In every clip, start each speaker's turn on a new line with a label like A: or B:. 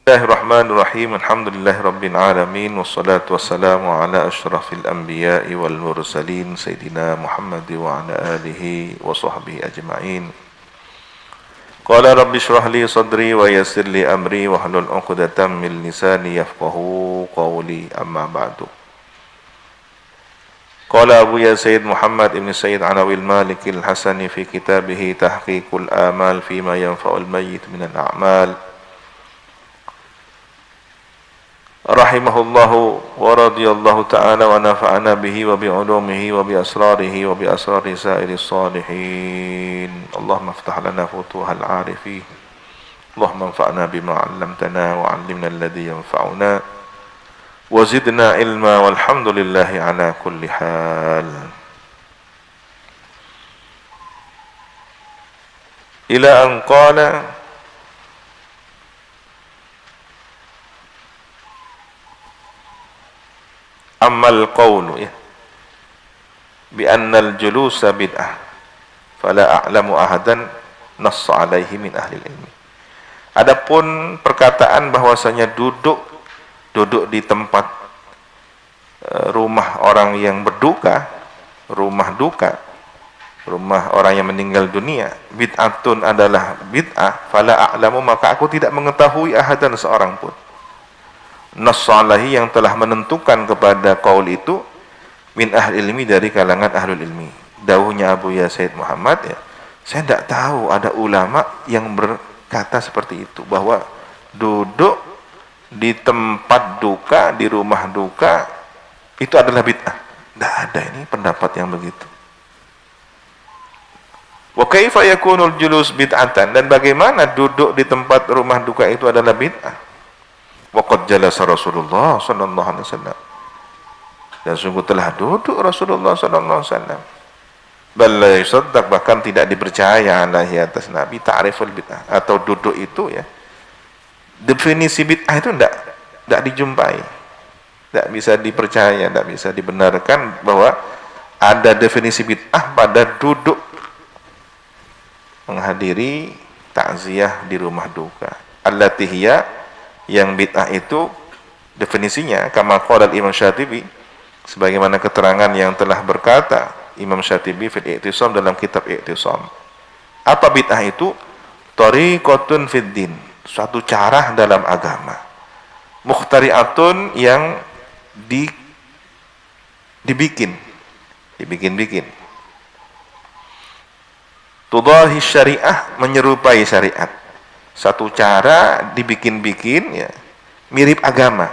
A: Bismillahirrahmanirrahim. Alhamdulillahirabbil alamin wassalatu wassalamu ala asyrafil anbiya'i wal mursalin sayyidina Muhammad wa ala alihi wa sahbihi ajma'in. Qala rabbi shrah li sadri wa yassir li amri wahlul 'uqdatam min lisani yafqahu qawli, amma ba'du. Qala Abu Yazid Muhammad ibn Sayyid Anawil Malik al-Hasani fi kitabih Tahqiqul Amal fima yanfa'ul mayyit min al-a'mal, rahimahullahu wa radiyallahu ta'ala wa nafa'ana bihi wa bi'ulumihi wa bi asrarihi wa bi asrari sa'iri salihin. Allahumma aftah lana futuhal arifin, Allahumma anfa'na bima 'allamtana wa 'allimna alladhi yanfa'una wa zidna ilma, walhamdulillahi ala kulli hal. Ila an qala ammal qawlu bi annal julusa bid'ah fala a'lamu ahadan nassa alaihi min ahli ilmi. Adapun perkataan bahwasanya duduk di tempat rumah orang yang berduka, rumah duka, rumah orang yang meninggal dunia, bid'atun adalah bid'ah, fala a'lamu, maka aku tidak mengetahui ahadan seorang pun, nassalahi yang telah menentukan kepada qaul itu, min ahli ilmi, dari kalangan ahlul ilmi. Dawuhnya Abu Yazid Muhammad, saya tidak tahu ada ulama yang berkata seperti itu, bahwa duduk di tempat duka, di rumah duka itu adalah bid'ah. Tidak ada ini pendapat yang begitu. Wa kaifa yakunul julus bid'atan, dan bagaimana duduk di tempat rumah duka itu adalah bid'ah? Waqad jalasa Rasulullah sallallahu alaihi wasallam, dan sungguh telah duduk Rasulullah sallallahu alaihi wasallam. Bal la yusaddaq, bahkan tidak dipercaya alaihi atas Nabi ta'riful bid'ah, atau duduk itu definisi bid'ah itu tidak dijumpai, tidak bisa dipercaya, tidak bisa dibenarkan bahwa ada definisi bid'ah pada duduk menghadiri takziah di rumah duka. Allati hiya, yang bid'ah itu definisinya, kama qala Imam Syatibi, sebagaimana keterangan yang telah berkata Imam Syatibi fil I'tisam, dalam kitab I'tisam. Apa bid'ah itu? Tariqatun fid din, suatu cara dalam agama, mukhtari'atun, yang dibikin, tudahi syariah, menyerupai syariat. Satu cara dibikin-bikin, mirip agama,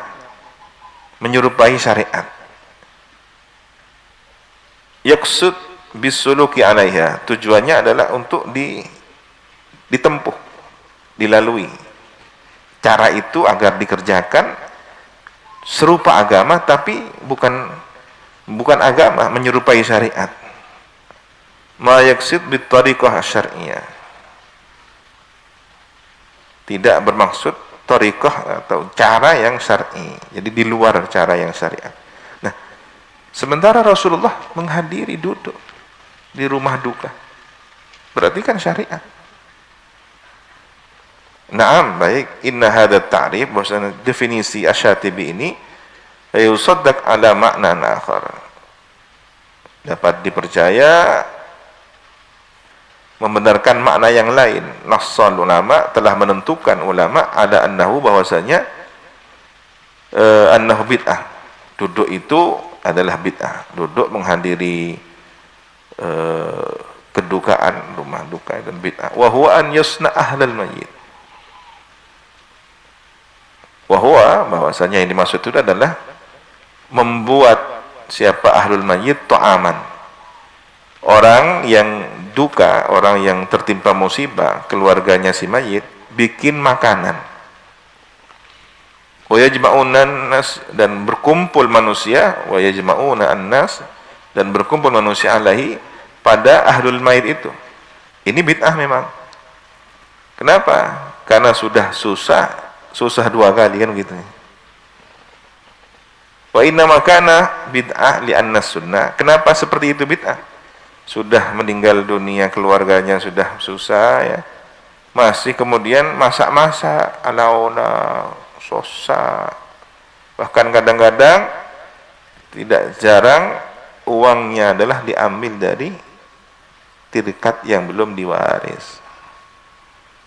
A: menyerupai syariat. Yaqsud bisuluki alaiha, tujuannya adalah untuk ditempuh, dilalui. Cara itu agar dikerjakan serupa agama, tapi bukan agama, menyerupai syariat. Ma yaqsid bit tariqah syar'iyyah, tidak bermaksud tariqah atau cara yang syar'i, jadi di luar cara yang syariat. Nah, sementara Rasulullah menghadiri duduk di rumah duka, berarti kan syariat. Naam, baik. Inna hadha ta'rif, bahwasanya definisi Asy-Syatibi ini yusaddaq ala makna akhar, dapat dipercaya, membenarkan makna yang lain. Nassal ulama, telah menentukan ulama, ada annahu, bahwasanya annahu bid'ah, duduk itu adalah bid'ah, duduk menghadiri kedukaan, rumah duka, dan bid'ah. Wa huwa an yusna ahlal mayyit, wahwa, bahwasanya yang dimaksud itu adalah membuat siapa ahlul mayyit ta'aman, orang yang duka, orang yang tertimpa musibah, keluarganya si mayit, bikin makanan. Wa yajma'una an-nas, dan berkumpul manusia, wa yajma'una an-nas, dan berkumpul manusia alaihi, pada ahlul mayyit itu. Ini bid'ah memang. Kenapa? Karena sudah susah dua kali, kan begitu. Wa inna makana bid'ah li anna sunnah. Kenapa seperti itu bid'ah? Sudah meninggal dunia, keluarganya sudah susah, masih kemudian masak-masak ala-ala sosa, bahkan kadang-kadang tidak jarang uangnya adalah diambil dari tirikat yang belum diwaris.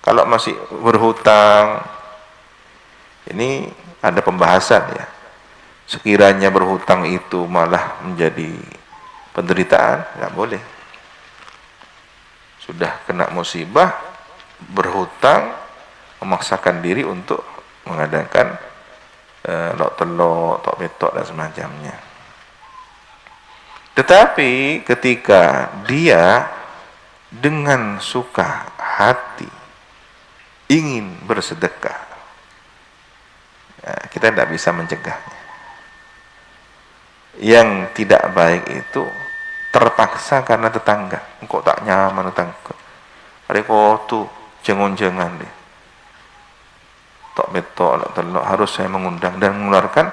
A: Kalau masih berhutang, ini ada pembahasan ya. Sekiranya berhutang itu malah menjadi penderitaan, nggak boleh. Sudah kena musibah, berhutang, memaksakan diri untuk mengadakan lok telok, tok betok dan semacamnya. Tetapi ketika dia dengan suka hati ingin bersedekah, kita tidak bisa mencegahnya. Yang tidak baik itu terpaksa karena tetangga. Engkau tak nyaman tetangga. Hari kau tu jengon-jengan deh. Tok betok, lok telok harus saya mengundang dan mengeluarkan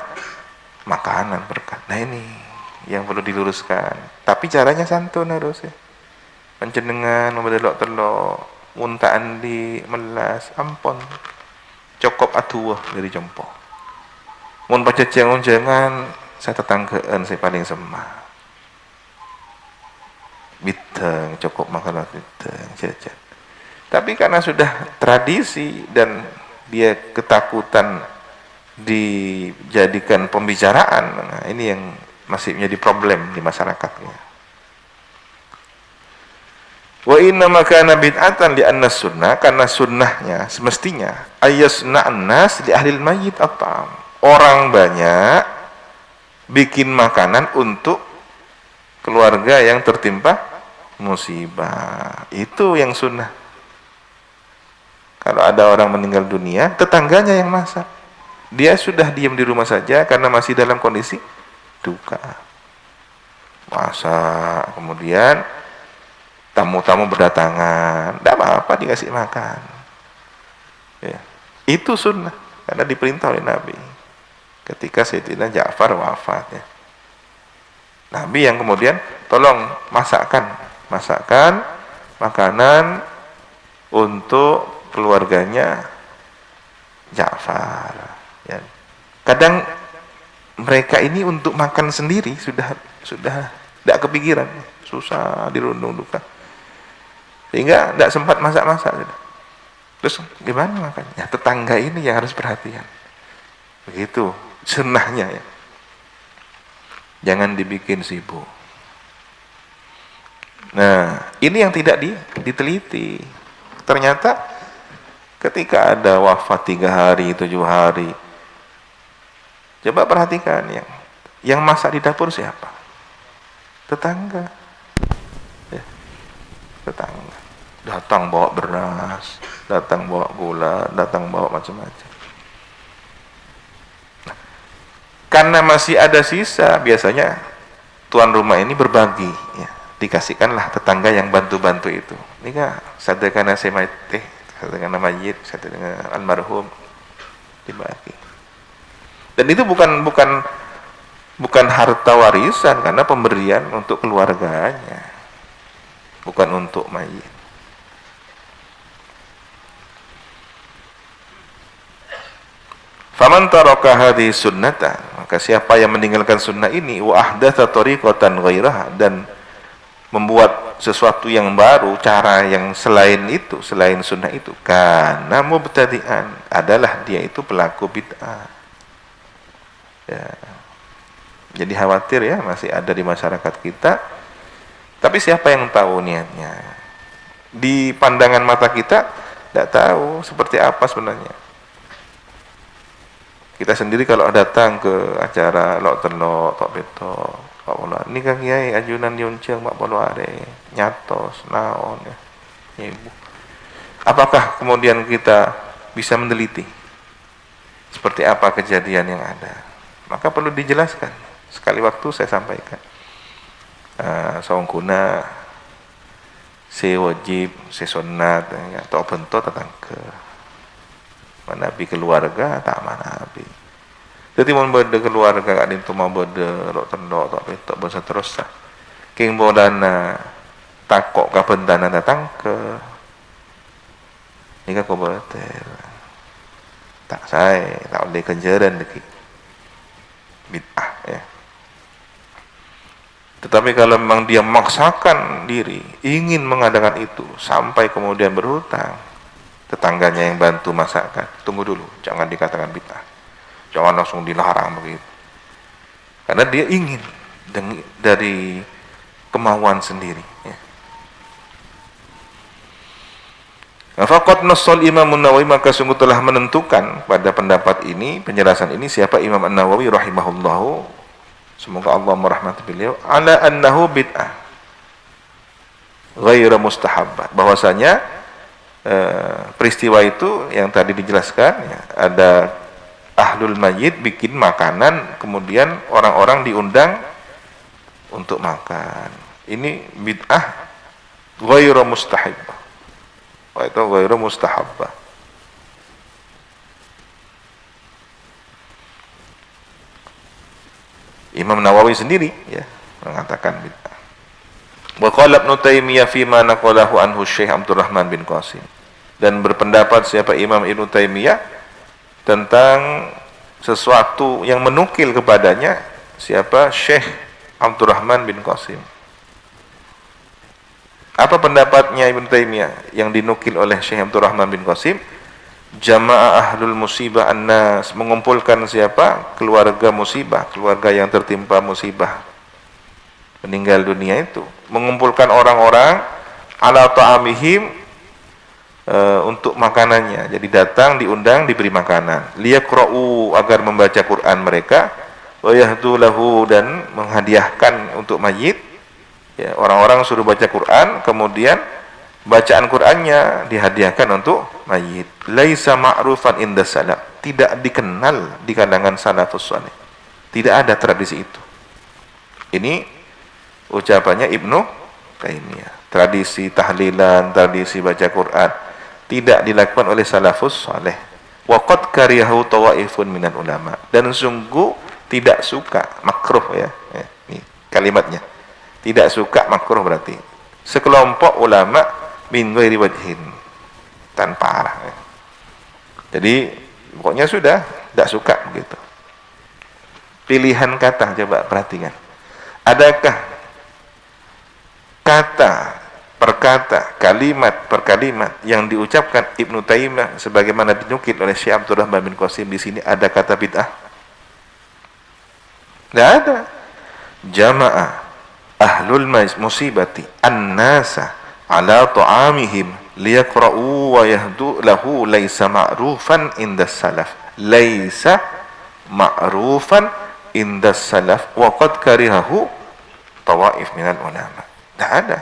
A: makanan berkat. Nah ini yang perlu diluruskan. Tapi caranya santun harus ya. Panjenengan membeli lok telok, muntaan di melas, ampun. Cokop aduh dari jompo. Mun baca jengon-jengan, saya tetanggaan saya paling semah. Bideng, cokop makanan bideng, jajan. Tapi karena sudah tradisi dan dia ketakutan dijadikan pembicaraan, nah ini yang masih menjadi problem di masyarakatnya. Wa inna makana bid'atan li anna sunnah, karena sunnahnya semestinya ayasna'an nas li ahlil mayyit at'am. Orang banyak bikin makanan untuk keluarga yang tertimpa musibah. Itu yang sunnah. Kalau ada orang meninggal dunia, tetangganya yang masak. Dia sudah diam di rumah saja karena masih dalam kondisi duka. Masak, kemudian tamu-tamu berdatangan, tidak apa-apa dikasih makan. Ya. Itu sunnah, karena diperintah oleh Nabi. Ketika Sayyidina Ja'far wafat, ya. Nabi yang kemudian tolong masakkan makanan untuk keluarganya Ja'far. Ya. Kadang mereka ini untuk makan sendiri sudah tidak kepikiran, susah dirundung duka, sehingga tidak sempat masak-masak. Terus gimana makannya? Tetangga ini yang harus perhatian. Begitu sunnahnya ya. Jangan dibikin sibuk. Nah, ini yang tidak diteliti. Ternyata ketika ada wafat 3 hari, 7 hari, coba perhatikan yang masak di dapur siapa? Tetangga. Ya, tetangga. Datang bawa beras, datang bawa gula, datang bawa macam-macam. Karena masih ada sisa, biasanya tuan rumah ini berbagi, ya. Dikasihkanlah tetangga yang bantu-bantu itu. Ini kah sadaqana semaiteh, sadaqana mayyit, sadaqana almarhum, dibagi. Dan itu bukan harta warisan, karena pemberian untuk keluarganya, bukan untuk mayit. Faman taraka hadhihi sunnata, maka siapa yang meninggalkan sunnah ini, wa ahdatha tariqatan ghairaha, dan membuat sesuatu yang baru, cara yang selain itu, selain sunnah itu, karena mubtadi'an, adalah dia itu pelaku bid'ah. Ya. Jadi khawatir ya, masih ada di masyarakat kita. Tapi siapa yang tahu niatnya? Di pandangan mata kita tidak tahu seperti apa sebenarnya. Kita sendiri kalau datang ke acara lok telok, tok betok, Pak Polo, ini kan kiai ajunan diunceng Pak Polo are, nyatos, naon ya, ibu. Apakah kemudian kita bisa meneliti seperti apa kejadian yang ada? Maka perlu dijelaskan. Sekali waktu saya sampaikan. Saung kuna, se wajib, se sunat, atau bentuk tentang ke manabi keluarga tak manabi. Jadi mau berde keluarga kak dintu mau berde lok tendok tak betok bahasa terus sah. King bodana takok kapan dana datang ke Ini kan komentar. Tak saya, tak boleh kenjaran lagi. Bid'ah ya. Tetapi kalau memang dia memaksakan diri ingin mengadakan itu sampai kemudian berhutang, tetangganya yang bantu masakkan, tunggu dulu, jangan dikatakan bid'ah, jangan langsung dilarang begitu, karena dia ingin dari kemauan sendiri ya. Faqad nassal Imam An-Nawawi, maka sungguh telah menentukan pada pendapat ini, penjelasan ini, siapa Imam An-Nawawi rahimahullahu, semoga Allah merahmati beliau, ala annahu bid'ah ghairu mustahabbah, bahwasanya peristiwa itu yang tadi dijelaskan ya, ada ahlul mayyit bikin makanan, kemudian orang-orang diundang untuk makan. Ini bid'ah ghairu mustahabbah. Itu ghairu mustahabbah. Imam Nawawi sendiri ya mengatakan bid'ah. Wa qala Ibnu Taimiyah fi ma naqalahu anhu Syekh Abdurrahman bin Qasim, dan berpendapat siapa Imam Ibnu Taimiyah tentang sesuatu yang menukil kepadanya siapa Syekh Abdurrahman bin Qasim. Apa pendapatnya Ibnu Taimiyah yang dinukil oleh Syekh Abdurrahman bin Qasim? Jamaah ahlul musibah annas, mengumpulkan siapa? Keluarga musibah, keluarga yang tertimpa musibah meninggal dunia itu, mengumpulkan orang-orang ala ta'amihim, untuk makanannya. Jadi datang, diundang, diberi makanan. Liyaqra'u, agar membaca Quran mereka, wa yahdu lahu, dan menghadiahkan untuk mayit. Ya, orang-orang suruh baca Quran, kemudian bacaan Qur'annya dihadiahkan untuk mayit. Laisa ma'rufan inda salaf, tidak dikenal di kalangan salafus saleh. Tidak ada tradisi itu. Ini ucapannya Ibnu Taimiyah. Tradisi tahlilan, tradisi baca Quran tidak dilakukan oleh salafus saleh. Wa qad karihahu tawaifun minal ulama, dan sungguh tidak suka, makruh ya. Ini kalimatnya. Tidak suka, makruh berarti sekelompok ulama min ghairi wajhin, tanpa arah ya. Jadi pokoknya sudah tidak suka begitu. Pilihan kata, coba perhatikan. Adakah kata per kata, kalimat per kalimat yang diucapkan Ibnu Taimiyah sebagaimana dinukil oleh Syekh Abdurrahman bin Qasim di sini ada kata bid'ah? Tidak ada. Jamaah ahlul musibati an-nasa ala ta'amihim liyaqra'u wa yahdu lahu laisa ma'rufan inda salaf, laisa ma'rufan inda salaf wa qad karihahu tawaif minal ulama. Tidak ada.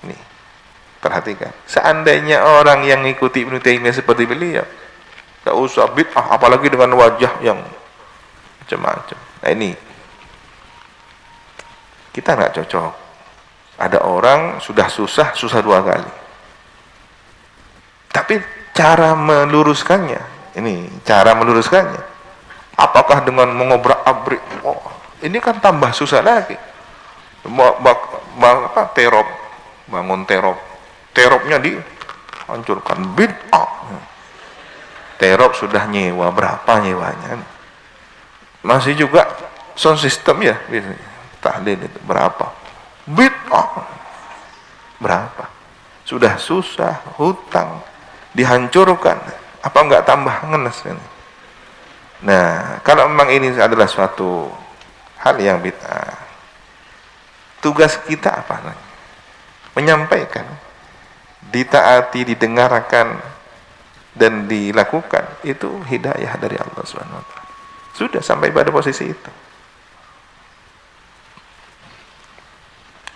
A: Nih, perhatikan, seandainya orang yang mengikuti Ibnu Taimiyah seperti beliau, tidak usah bid'ah, apalagi dengan wajah yang macam-macam. Nah ini kita nggak cocok. Ada orang sudah susah dua kali, tapi cara meluruskannya, ini cara meluruskannya, apakah dengan mengobrak-abrik? Oh, ini kan tambah susah lagi. Terop, bangun teropnya dihancurkan, bid'ah. Terop sudah nyewa, berapa nyewanya? Masih juga sound system ya biasanya. Tahlil itu berapa? Bid'ah. Berapa? Sudah susah, hutang dihancurkan, apa enggak tambah ngenes kan? Nah, kalau memang ini adalah suatu hal yang bid'ah, tugas kita apa? Menyampaikan, ditaati, didengarkan, dan dilakukan. Itu hidayah dari Allah Subhanahu wa taala. Sudah sampai pada posisi itu.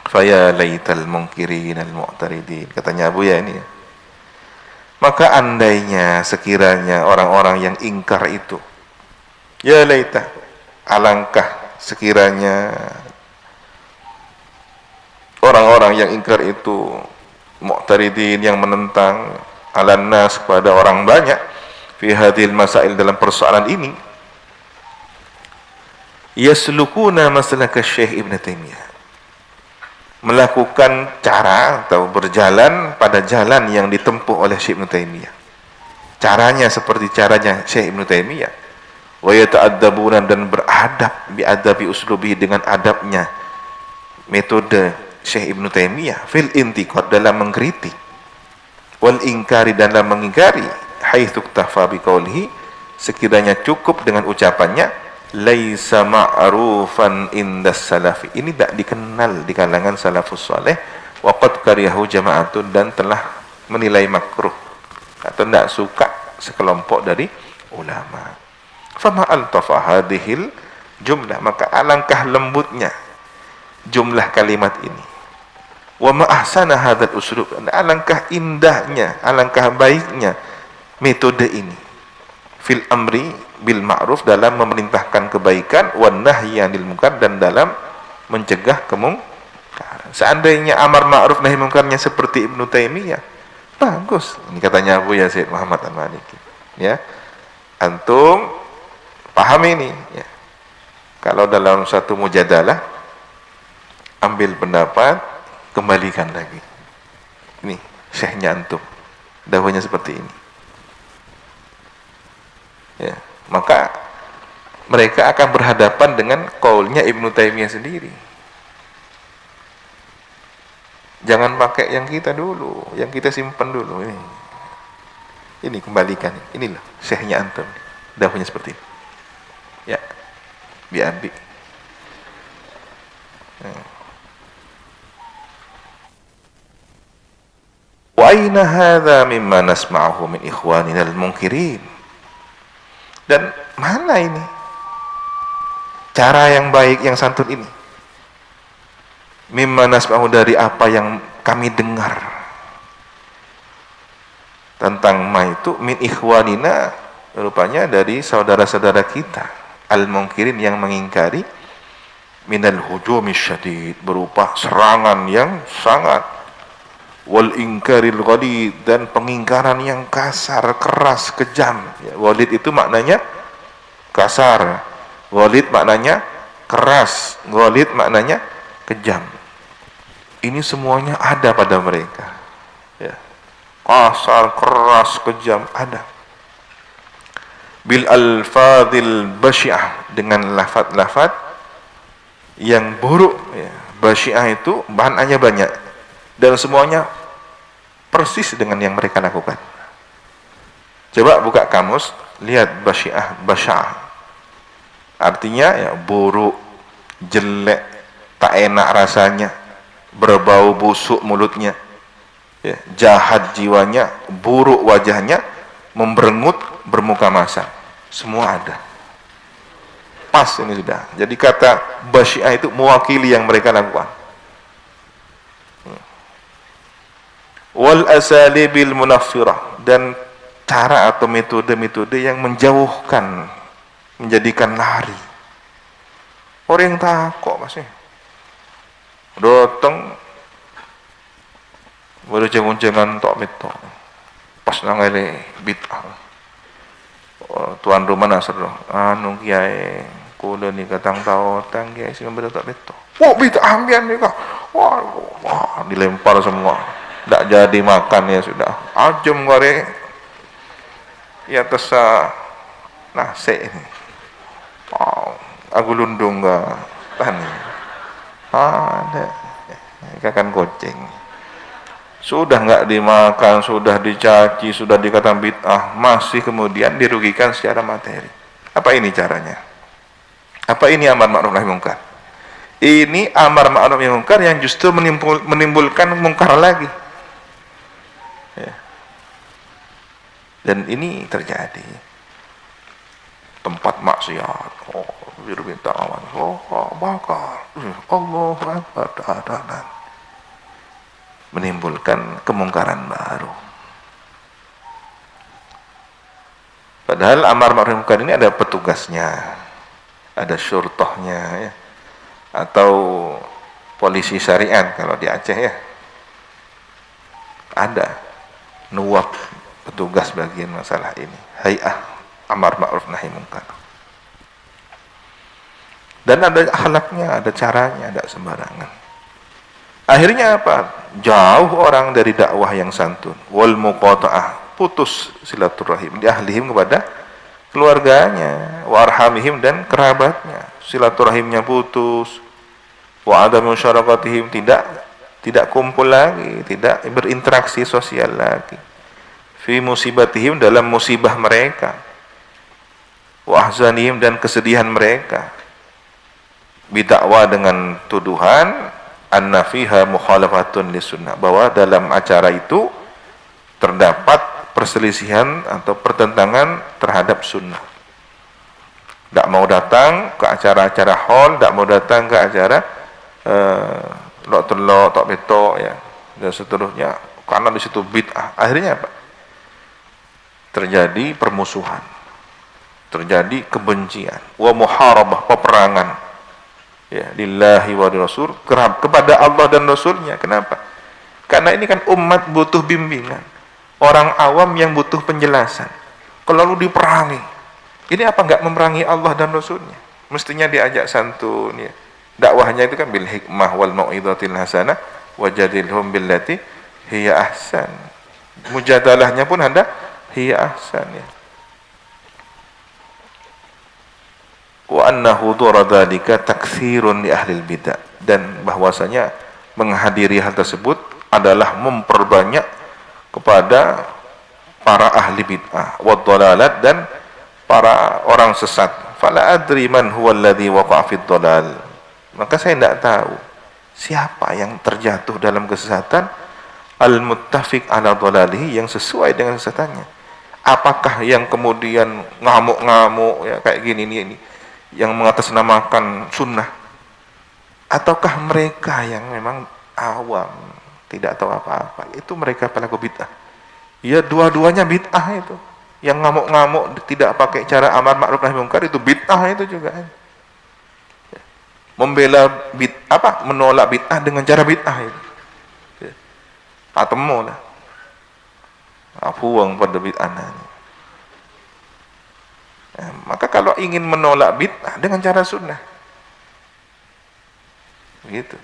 A: Faya laital munkirin al-mu'taridin, katanya Abuya ini ya. Maka andainya, sekiranya orang-orang yang ingkar itu, ya laita, alangkah sekiranya orang-orang yang ingkar itu, mu'taridin, yang menentang, alan nas, kepada orang banyak, fi hadhil masail, dalam persoalan ini, yaslukuna maslaka Syekh Ibnu Taimiyah, melakukan cara atau berjalan pada jalan yang ditempuh oleh Syekh Ibnu Taimiyah. caranya seperti caranya Syekh Ibnu Taimiyah, wa yata'addabuna, dan beradab bi adabi uslubi, dengan adabnya metode Syekh Ibnu Taimiyah, fil intiqad, dalam mengkritik, wal ingkari, dalam mengingkari, haitsu iktafa bi qaulihi, sekiranya cukup dengan ucapannya, laisa ma'rufan indas salafi, ini tidak dikenal di kalangan salafus saleh, wa qad kariyahu jama'atun, dan telah menilai makruh atau tidak suka sekelompok dari ulama. Fama altafa hadhil jumlah, maka alangkah lembutnya jumlah kalimat ini, wa ma ahsana hadzal uslub, alangkah indahnya, alangkah baiknya metode ini, fil amri bil ma'ruf, dalam memerintahkan kebaikan, wan nahyi 'anil munkar, dan dalam mencegah kemungkaran. Seandainya amar ma'ruf nahi munkarnya seperti Ibnu Taimiyah, bagus. Ini katanya Abu Yazid Muhammad Al-Maliki. Ya, antum paham ini. Ya. Kalau dalam satu mujadalah, ambil pendapat, kembalikan lagi. Ini syekhnya antum, dawahnya seperti ini. Ya, maka mereka akan berhadapan dengan qaulnya Ibnu Taimiyah sendiri. Jangan pakai yang kita dulu, yang kita simpan dulu. Ini kembalikan. Ini loh syekhnya antum, dawahnya seperti ini. Ya, biabi. Wa aina hadza mimma nasma'uhu min ikhwanina al-munkirin. Dan mana ini cara yang baik, yang santun ini? Mimma nasma'uhu, dari apa yang kami dengar tentang ma itu, min ikhwanina, rupanya dari saudara-saudara kita, al-munkirin, yang mengingkari, minal hujumi syadid, berupa serangan yang sangat, wal ingkaril ghalid, dan pengingkaran yang kasar, keras, kejam. Ya, ghalid itu maknanya kasar, ghalid maknanya keras, ghalid maknanya kejam. Ini semuanya ada pada mereka. Ya. Kasar, keras, kejam, ada. Bil alfadhil basyi'ah, dengan lafaz-lafaz yang buruk. Ya. Basyi'ah itu bahannya banyak, dan semuanya persis dengan yang mereka lakukan. Coba buka kamus, lihat basyi'ah, basya'ah. Artinya ya buruk, jelek, tak enak rasanya, berbau busuk mulutnya, ya, jahat jiwanya, buruk wajahnya, memberengut, bermuka masam. Semua ada. Pas ini sudah. Jadi kata basyi'ah itu mewakili yang mereka lakukan. Wal asalibil munaffirah, dan cara atau metode-metode yang menjauhkan, menjadikan lari. Orang yang takut masih datang baru jangan tok beto pas nangale bid'ah. Tuan rumah nasr anu kiai kula ni katang tau tang kiai sing tok beto. Wah bid'ah ambian ni kah. Wah dilempar semua. Tak jadi makan, ya sudah. Ajem gore ya tesa nasi ini. Aku lundung ke tani. Ada ikan kucing. Sudah enggak dimakan, sudah dicaci, sudah dikatakan bid'ah, masih kemudian dirugikan secara materi. Apa ini caranya? Apa ini amar ma'ruf nahi munkar? Ini amar ma'ruf nahi munkar yang justru menimbulkan munkar lagi. Ya. Dan ini terjadi tempat maksiat, minta awan, bakar, Allahu Akbar, dan menimbulkan kemungkaran baru. Padahal amar ma'ruf munkar ini ada petugasnya, ada syurtohnya, ya, atau polisi syariat kalau di Aceh, ya, ada nuwab petugas bagian masalah ini, hay'ah amar ma'ruf nahi munkar. Dan ada akhlaknya, ada caranya, ada sembarangan. Akhirnya apa? Jauh orang dari dakwah yang santun, wal muqata'ah, putus silaturahim di ahlihim kepada keluarganya, wa arhamihim dan kerabatnya, silaturahimnya putus, wa adamu syarakatihim tidak kumpul lagi, tidak berinteraksi sosial lagi, fi musibatihim dalam musibah mereka, wa ahzanihim dan kesedihan mereka, bidakwa dengan tuduhan anna fiha mukhalafatun lisunnah, bahwa dalam acara itu terdapat perselisihan atau pertentangan terhadap sunnah. Tidak mau datang ke acara-acara hall, tidak mau datang ke acara lok telok, tok betok ya, dan seterusnya, karena di situ bid'ah. Akhirnya apa? Terjadi permusuhan, terjadi kebencian, wa muharabah, peperangan. Ya, lillahi wa rasul, kepada Allah dan Rasulnya. Kenapa? Karena ini kan umat butuh bimbingan. Orang awam yang butuh penjelasan. Kalau lalu diperangi, ini apa enggak memerangi Allah dan Rasulnya? Mestinya diajak santun ya. Dakwahnya itu kan bil hikmah wal mau'izatil hasanah wajadilhum billati hiya ahsan. Mujadalahnya pun ada hiya ahsan ya. Wa annahu dzalika taktsirun li ahli bidah, dan bahwasanya menghadiri hal tersebut adalah memperbanyak kepada para ahli bid'ah wa dhalalat dan para orang sesat. Fala adri man huwa alladhi waqa'a fid dhalal, maka saya tidak tahu siapa yang terjatuh dalam kesesatan, al-muttafiq ala dhalalihi, yang sesuai dengan kesesatannya. Apakah yang kemudian ngamuk-ngamuk ya kayak gini ini yang mengatasnamakan sunnah, ataukah mereka yang memang awam tidak tahu apa-apa, itu mereka pelaku bid'ah. Ya dua-duanya bid'ah itu. Yang ngamuk-ngamuk tidak pakai cara amar ma'ruf nahi munkar itu bid'ah itu juga. Ya. Membela menolak bid'ah dengan cara bid'ah itu. Ya. Atemu lah. Afuang pada bid'ah. Ya, maka kalau ingin menolak bid'ah dengan cara sunnah, begitu.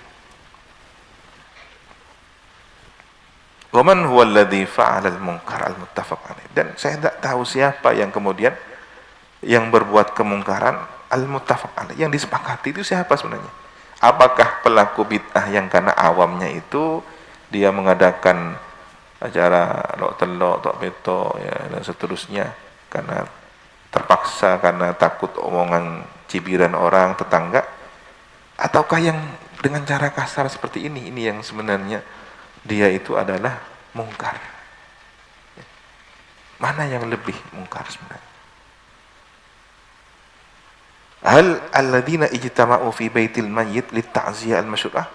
A: Waman huwa alladhi fa'ala al-munkar al-muttafaq alaih, dan saya tidak tahu siapa yang kemudian yang berbuat kemungkaran al-muttafaq alaih, yang disepakati itu siapa sebenarnya? Apakah pelaku bid'ah yang karena awamnya itu dia mengadakan acara lok telok, tok betok ya, dan seterusnya karena terpaksa, karena takut omongan cibiran orang tetangga, ataukah yang dengan cara kasar seperti ini yang sebenarnya dia itu adalah mungkar? Mana yang lebih mungkar sebenarnya? Hal alladzina ijtama'u fi baitil mayyit litta'ziyah al-masyru'ah,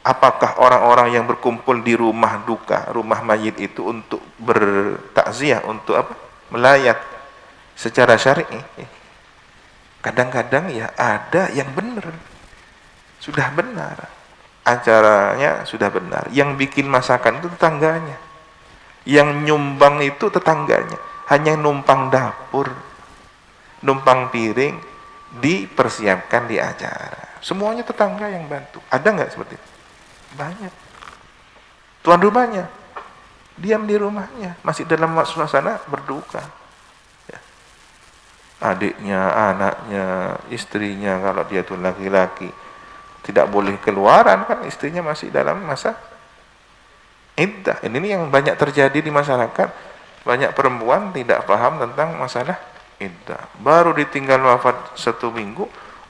A: apakah orang-orang yang berkumpul di rumah duka, rumah mayit itu untuk bertakziah, untuk apa? Melayat secara syar'i. Kadang-kadang ya ada yang benar, sudah benar, acaranya sudah benar, yang bikin masakan itu tetangganya, yang nyumbang itu tetangganya, hanya numpang dapur, numpang piring, dipersiapkan di acara, semuanya tetangga yang bantu. Ada nggak seperti itu? Banyak. Tuan rumahnya diam di rumahnya, masih dalam suasana berduka ya. Adiknya, anaknya, istrinya, kalau dia itu laki-laki tidak boleh keluaran, kan istrinya masih dalam masa iddah. Ini yang banyak terjadi di masyarakat. Banyak perempuan tidak paham tentang masalah iddah, baru ditinggal wafat 1 minggu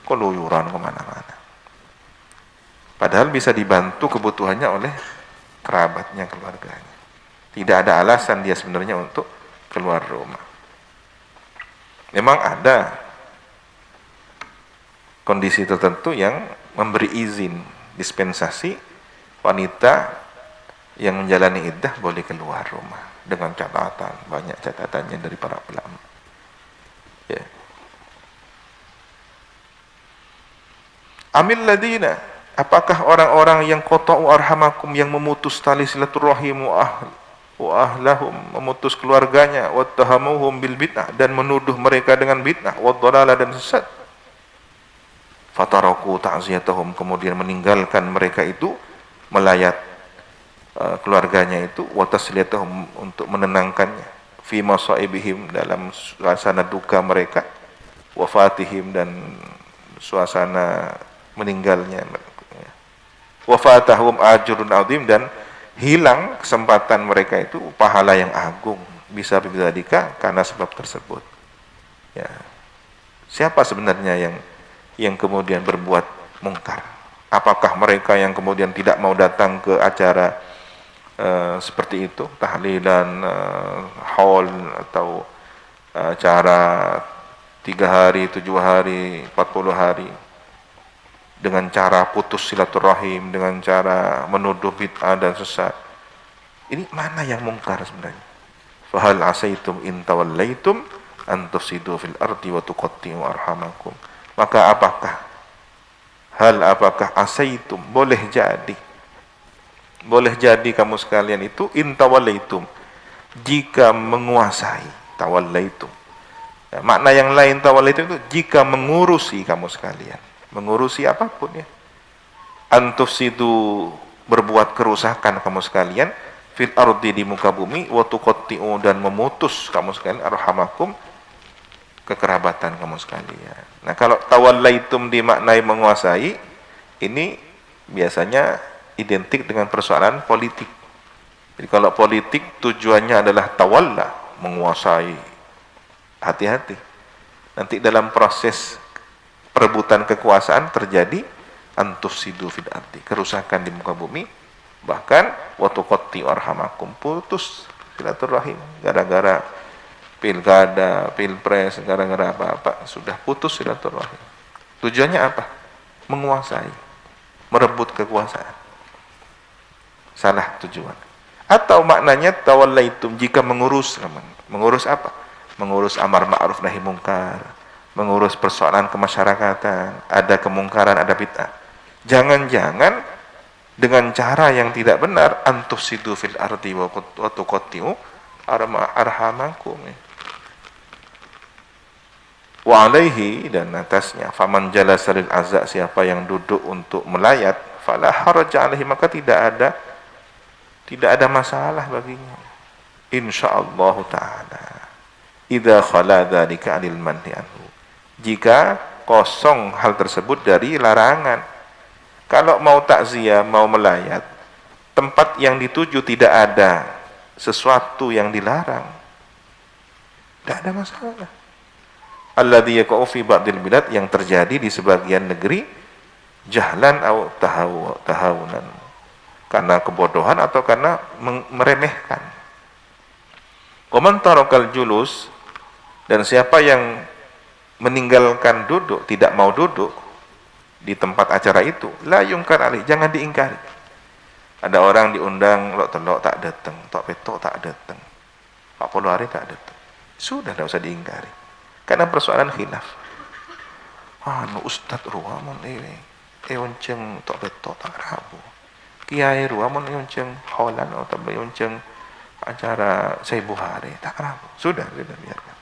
A: keluyuran kemana-mana, padahal bisa dibantu kebutuhannya oleh kerabatnya, keluarganya. Tidak ada alasan dia sebenarnya untuk keluar rumah. Memang ada kondisi tertentu yang memberi izin, dispensasi, wanita yang menjalani iddah boleh keluar rumah dengan catatan, banyak catatannya dari para ulama ya. Amil ladina, apakah orang-orang yang qata'u arhamakum, yang memutus tali silaturahim wa ahlahum, memutus keluarganya, wa tahamuhum bil bid'ah, dan menuduh mereka dengan bid'ah, wa dhalalah dan sesat, fataraku ta'ziyatahum, kemudian meninggalkan mereka itu melayat keluarganya itu, wa tasliyatahum, untuk menenangkannya, fi masaibihim, dalam suasana duka mereka, wafatihim, dan suasana meninggalnya, wafatahum ajrun azim, dan hilang kesempatan mereka itu pahala yang agung, bisa bidzalika, karena sebab tersebut. Ya. Siapa sebenarnya yang kemudian berbuat mungkar? Apakah mereka yang kemudian tidak mau datang ke acara seperti itu, tahlilan, haul, atau acara 3 hari, 7 hari, 40 hari, dengan cara putus silaturahim, dengan cara menuduh bid'ah dan sesat? Ini mana yang mungkar sebenarnya? Fahal asaitum in tawallaitum an tufsidu fil ardi wa tuqatti'u arhamakum. Maka apakah asaitum, boleh jadi kamu sekalian itu, in tawallaitum, jika menguasai, tawallaitum. Ya, makna yang lain tawallaitum itu jika mengurusi kamu sekalian, mengurusi apapun ya. Antufsidu, berbuat kerusakan kamu sekalian, fil ardi, di muka bumi, wa tuqatti'u, dan memutus kamu sekalian, arhamakum, kekerabatan kamu sekalian. Nah, kalau tawallaitum dimaknai menguasai, ini biasanya identik dengan persoalan politik. Jadi kalau politik tujuannya adalah tawalla, menguasai, hati-hati. Nanti dalam proses perebutan kekuasaan terjadi antufsidu fil ardi, kerusakan di muka bumi, bahkan wa tuqatti'u arhamakum, putus silaturahim, gara-gara pilkada, pilpres, gara-gara apa-apa sudah putus silaturahim. Tujuannya apa? Menguasai, merebut kekuasaan. Salah tujuan. Atau maknanya tawallaitum, jika mengurus apa? Mengurus amar ma'ruf nahi mungkar, mengurus persoalan kemasyarakatan, ada kemungkaran, ada bid'ah. Jangan-jangan dengan cara yang tidak benar, antufsidu fil ardi wa tuqatti'u arhamakum. Wa alaihi, dan atasnya, faman jalasa lil azza, siapa yang duduk untuk melayat, fala haraja alaihi, maka tidak ada masalah baginya, insyaallah taala, idza khala dzalika anil manhi anhu, jika kosong hal tersebut dari larangan. Kalau mau takziah, mau melayat, tempat yang dituju tidak ada sesuatu yang dilarang, tidak ada masalah. Alladzi yaqa'u fi ba'dil bilad, yang terjadi di sebagian negeri, jahlan atau tahawunan, karena kebodohan atau karena meremehkan. Qaman tarakal julus, dan siapa yang meninggalkan duduk, tidak mau duduk di tempat acara itu, la yungkar alih, jangan diingkari. Ada orang diundang, telok tak datang, tok petok tak datang, 40 hari tak datang, sudah, tidak usah diingkari, karena persoalan khilaf. Ustaz ruamun onceng tok petok tak rabu, kiai ruamun onceng holan atau onceng acara saya Buhari tak rabu, sudah biarkan.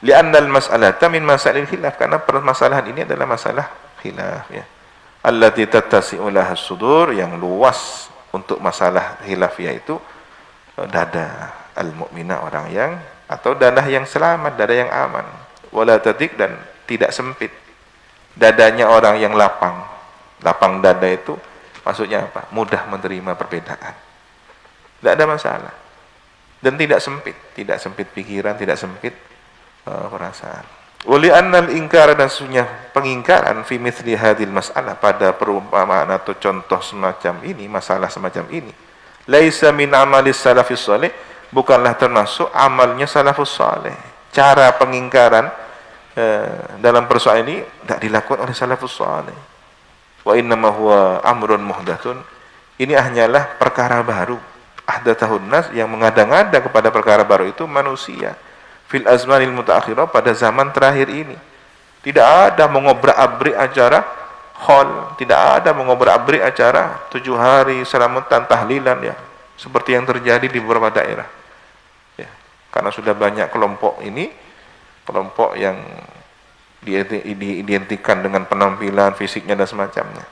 A: Li'annal mas'alata min masailil khilaf, karena permasalahan ini adalah masalah khilaf ya. Allati tattasi'u lahas sudur, yang luas untuk masalah khilaf, yaitu dada al-mu'mina, orang yang, atau dada yang selamat, dada yang aman, wala tadik, dan tidak sempit. Dadanya orang yang lapang dada itu maksudnya apa? Mudah menerima perbedaan, tidak ada masalah, dan tidak sempit pikiran, tidak sempit perasaan. Wali annal ingkar, dan sesungguhnya pengingkaran, fi mithli hadhil mas'alah, pada perumpamaan atau contoh semacam ini, masalah semacam ini, laisa min amalis salafis salih, bukanlah termasuk amalnya salafus salih. Cara pengingkaran dalam persoalan ini tidak dilakukan oleh salafus salih. Wa innama huwa amrun muhdatsun, ini hanyalah perkara baru, ahdatsahun nas, yang mengada-ngada kepada perkara baru itu manusia, fil azmanil mutaakhirah, pada zaman terakhir ini. Tidak ada mengobrak-abrik acara khol, tidak ada mengobrak-abrik acara 7 hari selamatan tahlilan ya, seperti yang terjadi di beberapa daerah ya, karena sudah banyak kelompok yang diidentikan dengan penampilan fisiknya dan semacamnya.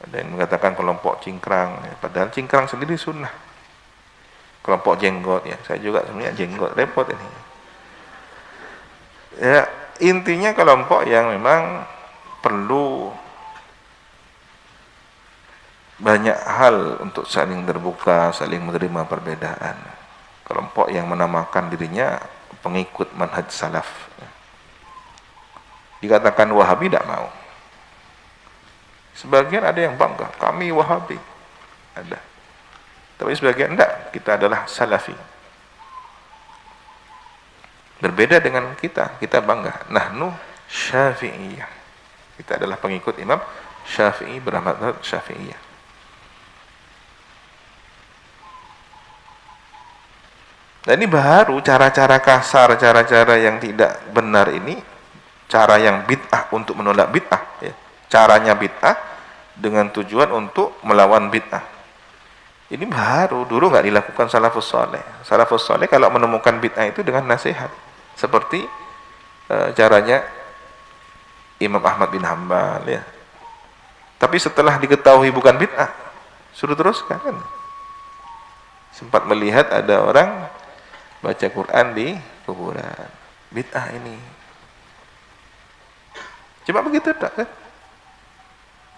A: Ada yang mengatakan kelompok cingkrang, ya. Padahal cingkrang sendiri sunnah. Kelompok jenggot, ya. Saya juga sebenarnya jenggot, repot ini. Ya, intinya kelompok yang memang perlu banyak hal untuk saling terbuka, saling menerima perbedaan. Kelompok yang menamakan dirinya pengikut manhaj salaf. Dikatakan Wahabi tidak mau. Sebagian ada yang bangga, kami Wahabi. Ada. Tapi sebagian enggak, kita adalah Salafi. Berbeda dengan kita bangga. Nahnu Syafi'iyah. Kita adalah pengikut Imam Syafi'i bermadzhab Syafi'iyah. Dan ini baru cara-cara kasar, cara-cara yang tidak benar ini, cara yang bid'ah untuk menolak bid'ah. Ya. Caranya bid'ah dengan tujuan untuk melawan bid'ah. Ini baru, dulu nggak dilakukan salafus saleh. Salafus saleh kalau menemukan bid'ah itu dengan nasihat. Seperti caranya Imam Ahmad bin Hanbal, ya. Tapi setelah diketahui bukan bid'ah, suruh teruskan kan. Sempat melihat ada orang baca Quran di kuburan. Bid'ah ini. Cuma begitu tak kan?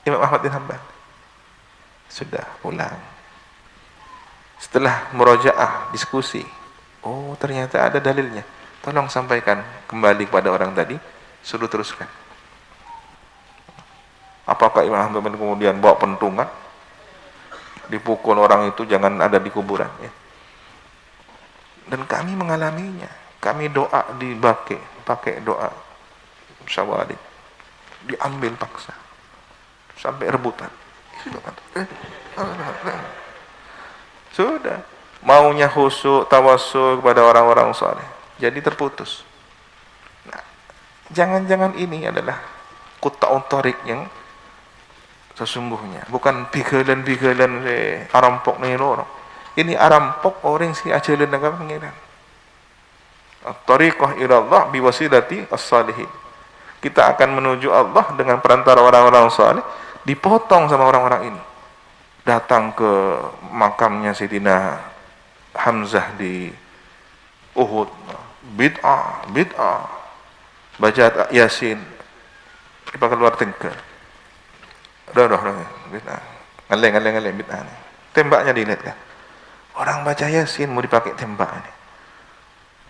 A: Imam Ahmad bin Hanbal sudah pulang. Setelah murojaah, diskusi, oh ternyata ada dalilnya. Tolong sampaikan kembali kepada orang tadi, suruh teruskan. Apakah Imam Ahmad bin kemudian bawa pentungan, dipukul orang itu jangan ada di kuburan, ya. Dan kami mengalaminya. Kami doa di pakai doa syawalid, diambil paksa sampai rebutan. Sudah maunya khusyuk tawassul kepada orang-orang saleh, jadi terputus. Nah, jangan-jangan ini adalah qut'ut thariq yang sesungguhnya, bukan bigalan-bigalan arampok nih loro. Ini arampok orang si ajalan dengan pengiran. At-tariqah ila Allah biwasilati as-salihin. Kita akan menuju Allah dengan perantara orang-orang saleh, dipotong sama orang-orang ini. Datang ke makamnya Sayyidina Hamzah di Uhud. Bid'ah. Baca Yasin. Kita keluar tengke. Udah. Bid'ah. Ngaleng bid'ah. Tembaknya dilihat kan. Orang baca Yasin mau dipakai tembak ini.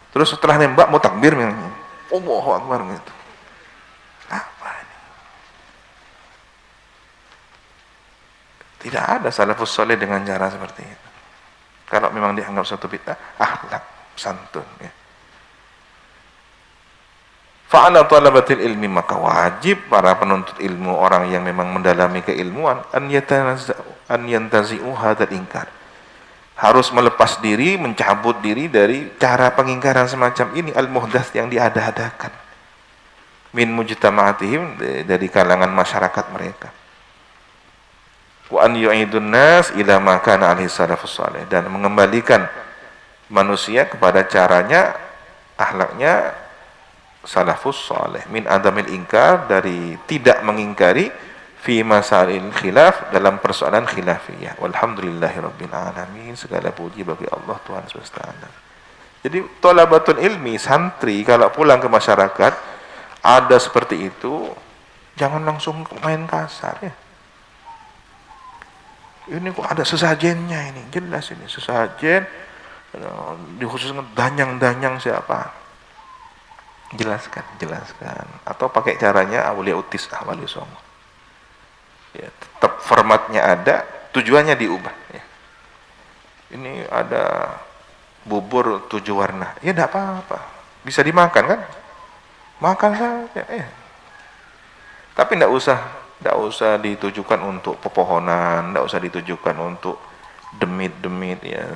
A: Terus setelah nembak mau takbir memangnya. Allahu Akbar gitu. Apa ini? Tidak ada salafus saleh dengan cara seperti itu. Kalau memang dianggap suatu bid'ah, akhlak, santun, ya. Fa'ala talabatil ilmi, maka wajib para penuntut ilmu, orang yang memang mendalami keilmuan, an yantazi'u hadzal ingkar. Harus melepas diri, mencabut diri dari cara pengingkaran semacam ini, al-muhdats yang diada-adakan. Min mujtama'atihim, dari kalangan masyarakat mereka. Wa an yu'idun nas ila ma kana alaihi salafus salih, dan mengembalikan manusia kepada caranya, akhlaknya salafus salih, min adamil ingkar, dari tidak mengingkari, fi masalil khilaf, dalam persoalan khilafiyah. Walhamdulillahirabbil alamin, segala puji bagi Allah Tuhan semesta alam. Jadi thalabatul ilmi, santri kalau pulang ke masyarakat ada seperti itu, jangan langsung main kasar, ya. Ini kok ada sesajennya ini, jelas ini sesajen, dikhususkan danyang siapa? Jelaskan. Atau pakai caranya Aulia Utisah Wali Songo. Ya, tetap formatnya ada, tujuannya diubah, ya. Ini ada bubur 7 warna, ya tidak apa-apa, bisa dimakan kan, makan saja, ya. Tapi tidak usah ditujukan untuk pepohonan, tidak usah ditujukan untuk demit, ya,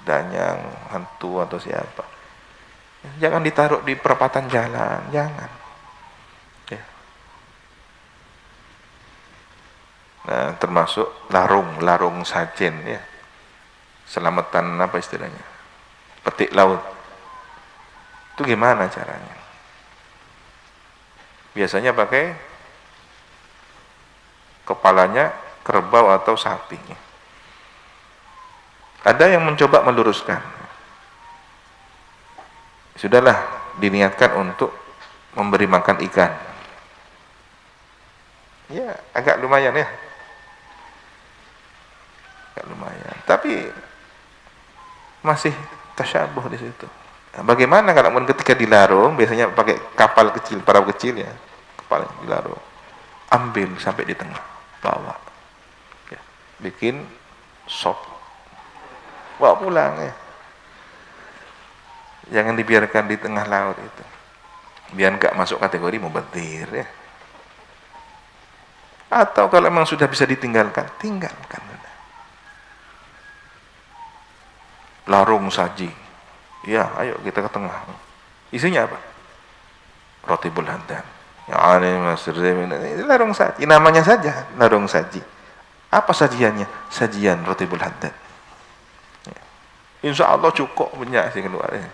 A: danyang, hantu atau siapa. Jangan ditaruh di perempatan jalan, jangan. Ya. Nah, termasuk larung sajen, ya. Selamatan apa istilahnya? Petik laut. Itu gimana caranya? Biasanya pakai kepalanya kerbau atau sapi. Ada yang mencoba meluruskan. Sudahlah, diniatkan untuk memberi makan ikan. Ya, agak lumayan ya. Agak lumayan. Tapi masih tasyabuh di situ. Nah, bagaimana kalau ketika dilarung, biasanya pakai kapal kecil, perahu kecil ya, kapal dilarung, ambil sampai di tengah, bawa, ya, bikin sop, bawa pulang ya. Jangan dibiarkan di tengah laut itu, biar nggak masuk kategori mubadzir ya. Atau kalau memang sudah bisa ditinggalkan, tinggalkan. Larung saji, ya ayo kita ke tengah. Isinya apa? Roti bulhadan. Ya ini Masir larung saji, namanya saja larung saji. Apa sajiannya? Sajian roti bulhadan. Ya. Insya Allah cukup banyak sih keluarnya.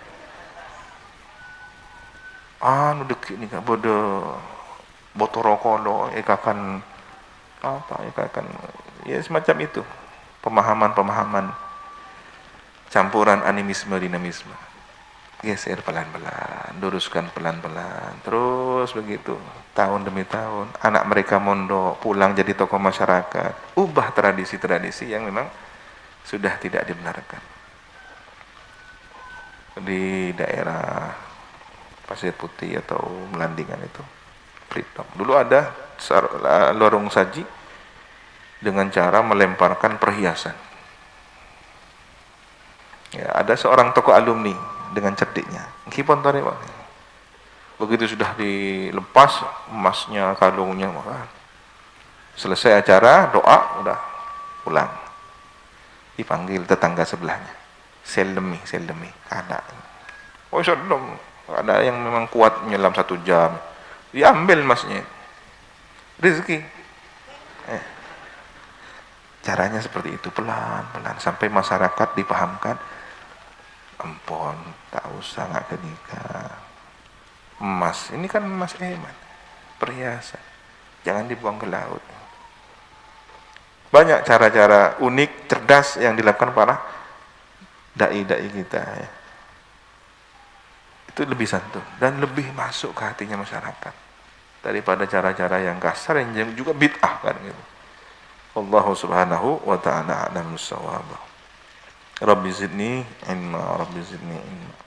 A: Anu dekik nih kak bodoh botorokolo ikakan apa ikakan ya semacam itu pemahaman campuran animisme dinamisme. Geser pelan-pelan, luruskan pelan-pelan, terus begitu tahun demi tahun. Anak mereka mondok, pulang jadi tokoh masyarakat, ubah tradisi-tradisi yang memang sudah tidak dibenarkan. Di daerah Pasir Putih atau Melandingan itu Freedom. Dulu ada lorong saji dengan cara melemparkan perhiasan. Ya, ada seorang tokoh alumni dengan cerdiknya. Begitu sudah dilepas emasnya, kalungnya, maka selesai acara, doa, udah pulang. Dipanggil tetangga sebelahnya. Sel demi, ada. Oh, dong. Ada yang memang kuat menyelam 1 jam. Diambil emasnya. Rezeki. Caranya seperti itu, pelan-pelan sampai masyarakat dipahamkan. Ampun, tak usah, nggak ke nikah. Emas, ini kan emas eman, perhiasan, jangan dibuang ke laut. Banyak cara-cara unik, cerdas yang dilakukan para dai-dai kita ya. Itu lebih santun dan lebih masuk ke hatinya masyarakat daripada cara-cara yang kasar yang juga bid'ah kan gitu. Allah subhanahu wa ta'ala a'lam bissawab. Rabbi zidni ilma, Rabbi zidni ilma.